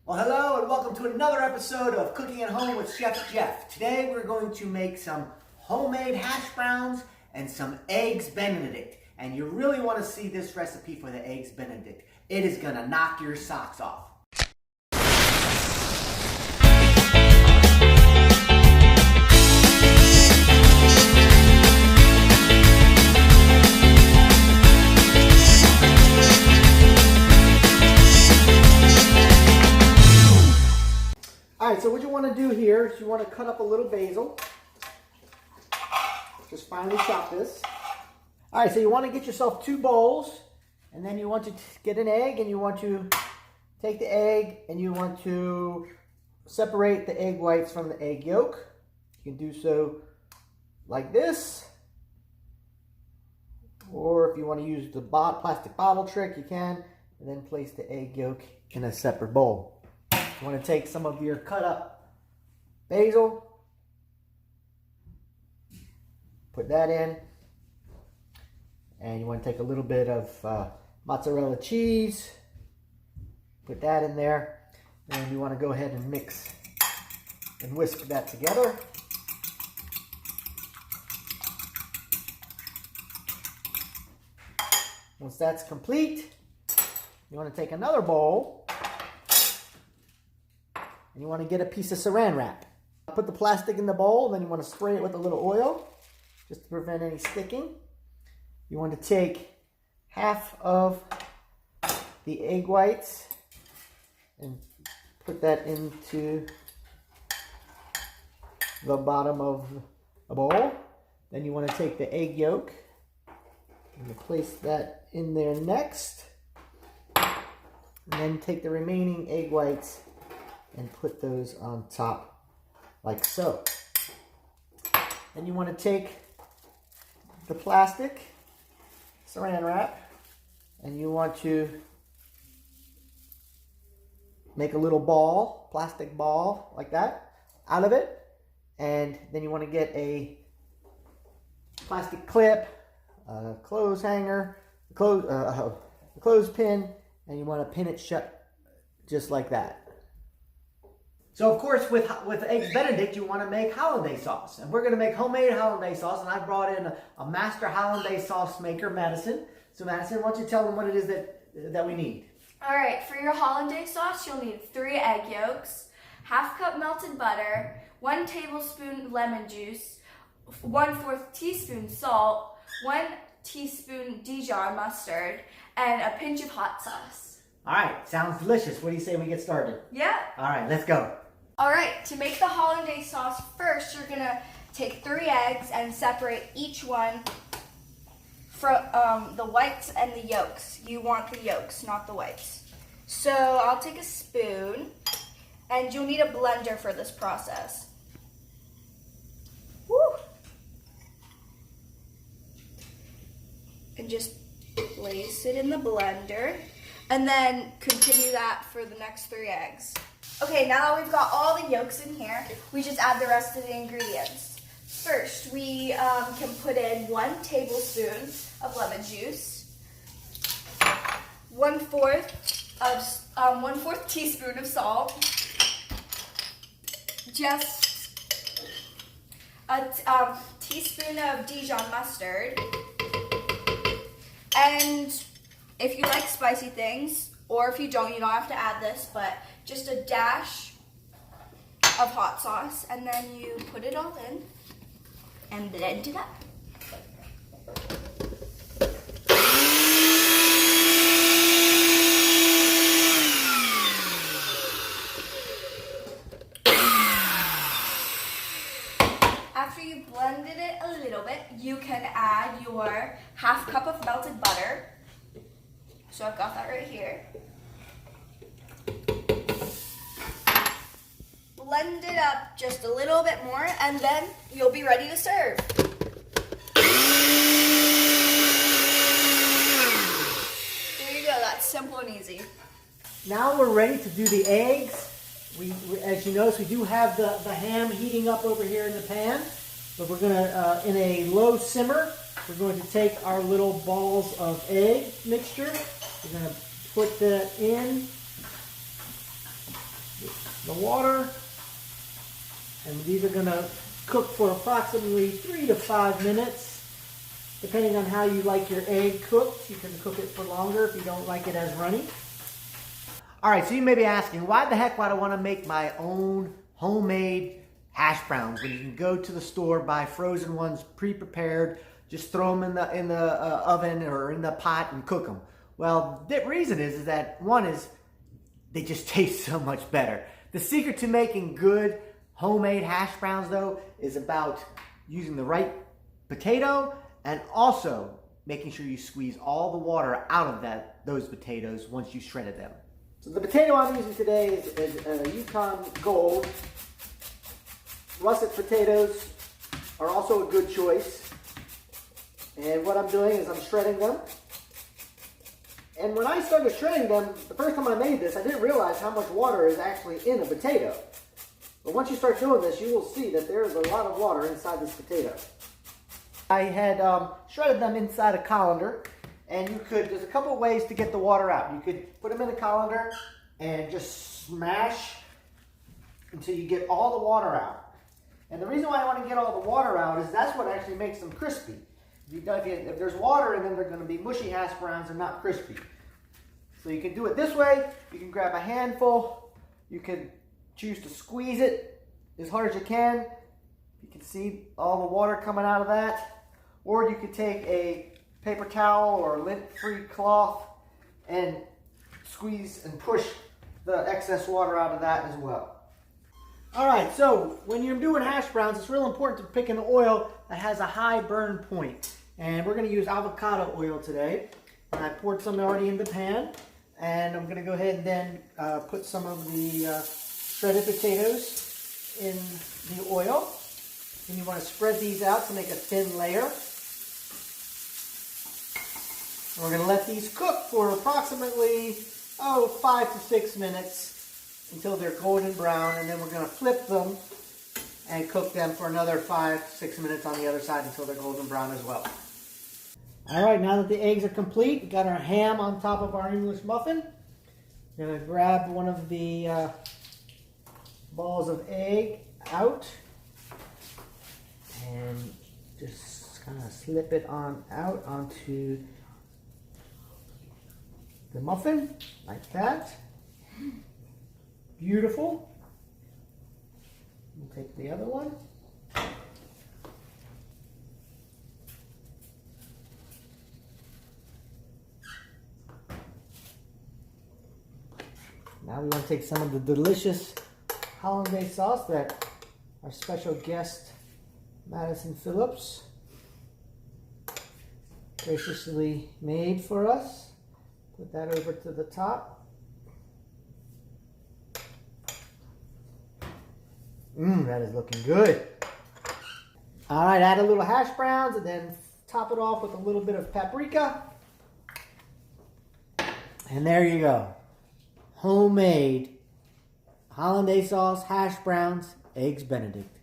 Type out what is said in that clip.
Well, hello and welcome to another episode of Cooking at Home with Chef Jeff. Today we're going to make some homemade hash browns and some Eggs Benedict. And you really want to see this recipe for the Eggs Benedict. It is going to knock your socks off. Alright, so what you want to do here is you want to cut up a little basil. Just finely chop this. Alright, so you want to get yourself 2 bowls, and then you want to get an egg, and you want to take the egg, and you want to separate the egg whites from the egg yolk. You can do so like this, or if you want to use the plastic bottle trick, you can, and then place the egg yolk in a separate bowl. You want to take some of your cut up basil, put that in, and you want to take a little bit of mozzarella cheese, put that in there, and you want to go ahead and mix and whisk that together. Once that's complete, you want to take another bowl and you want to get a piece of saran wrap. Put the plastic in the bowl, and then you want to spray it with a little oil just to prevent any sticking. You want to take half of the egg whites and put that into the bottom of the bowl. Then you want to take the egg yolk and place that in there next. And then take the remaining egg whites and put those on top like so. Then you want to take the plastic saran wrap and you want to make a little ball, plastic ball like that out of it, and then you want to get a plastic clip, a clothes hanger, a clothespin, and you want to pin it shut just like that. So of course with Eggs Benedict you want to make Hollandaise sauce, and we're going to make homemade Hollandaise sauce, and I brought in a master Hollandaise sauce maker, Madison. So Madison, why don't you tell them what it is that we need? Alright, for your Hollandaise sauce you'll need 3 egg yolks, half cup melted butter, 1 tablespoon lemon juice, 1/4 teaspoon salt, 1 teaspoon Dijon mustard, and a pinch of hot sauce. Alright, sounds delicious. What do you say we get started? Yeah. Alright, let's go. Alright, to make the Hollandaise sauce, first you're going to take 3 eggs and separate each one from the whites and the yolks. You want the yolks, not the whites. So I'll take a spoon, and you'll need a blender for this process. Woo! And just place it in the blender, and then continue that for the next 3 eggs. Okay, now that we've got all the yolks in here, we just add the rest of the ingredients. First, we can put in 1 tablespoon of lemon juice, 1/4 teaspoon of salt, just a teaspoon of Dijon mustard, and if you like spicy things, or if you don't have to add this, but just a dash of hot sauce, and then you put it all in and blend it up. After you've blended it a little bit, you can add your half cup of melted butter. So I've got that right here. Blend it up just a little bit more, and then you'll be ready to serve. There you go, that's simple and easy. Now we're ready to do the eggs. As you notice, we do have the ham heating up over here in the pan, but we're going to, in a low simmer, we're going to take our little balls of egg mixture. We're going to put that in the water. And these are going to cook for approximately 3 to 5 minutes. Depending on how you like your egg cooked, you can cook it for longer if you don't like it as runny. Alright, so you may be asking, why the heck would I want to make my own homemade hash browns when you can go to the store, buy frozen ones pre-prepared, just throw them in the oven or in the pot and cook them? Well, the reason is that one is they just taste so much better. The secret to making good homemade hash browns, though, is about using the right potato and also making sure you squeeze all the water out of those potatoes once you shredded them. So the potato I'm using today is Yukon Gold. Russet potatoes are also a good choice. And what I'm doing is I'm shredding them. And when I started shredding them, the first time I made this, I didn't realize how much water is actually in a potato. But once you start doing this, you will see that there is a lot of water inside this potato. I had shredded them inside a colander, and there's a couple of ways to get the water out. You could put them in a colander and just smash until you get all the water out. And the reason why I want to get all the water out is that's what actually makes them crispy. If there's water in them, they're going to be mushy hash browns and not crispy. So you can do it this way. You can grab a handful. You can choose to squeeze it as hard as you can. You can see all the water coming out of that. Or you could take a paper towel or a lint-free cloth and squeeze and push the excess water out of that as well. Alright, so when you're doing hash browns, it's real important to pick an oil that has a high burn point. And we're going to use avocado oil today. And I poured some already in the pan. And I'm going to go ahead and then put some of the shredded potatoes in the oil. And you want to spread these out to make a thin layer. We're going to let these cook for approximately 5 to 6 minutes until they're golden brown, and then we're going to flip them and cook them for another 5 to 6 minutes on the other side until they're golden brown as well. Alright, now that the eggs are complete, we got our ham on top of our English muffin. We're going to grab one of the balls of egg out and just kind of slip it out onto the muffin, like that. Beautiful. We'll take the other one. Now we want to take some of the delicious Hollandaise sauce that our special guest, Madison Phillips, graciously made for us. Put that over to the top. That is looking good. All right, add a little hash browns and then top it off with a little bit of paprika. And there you go. Homemade Hollandaise sauce, hash browns, Eggs Benedict.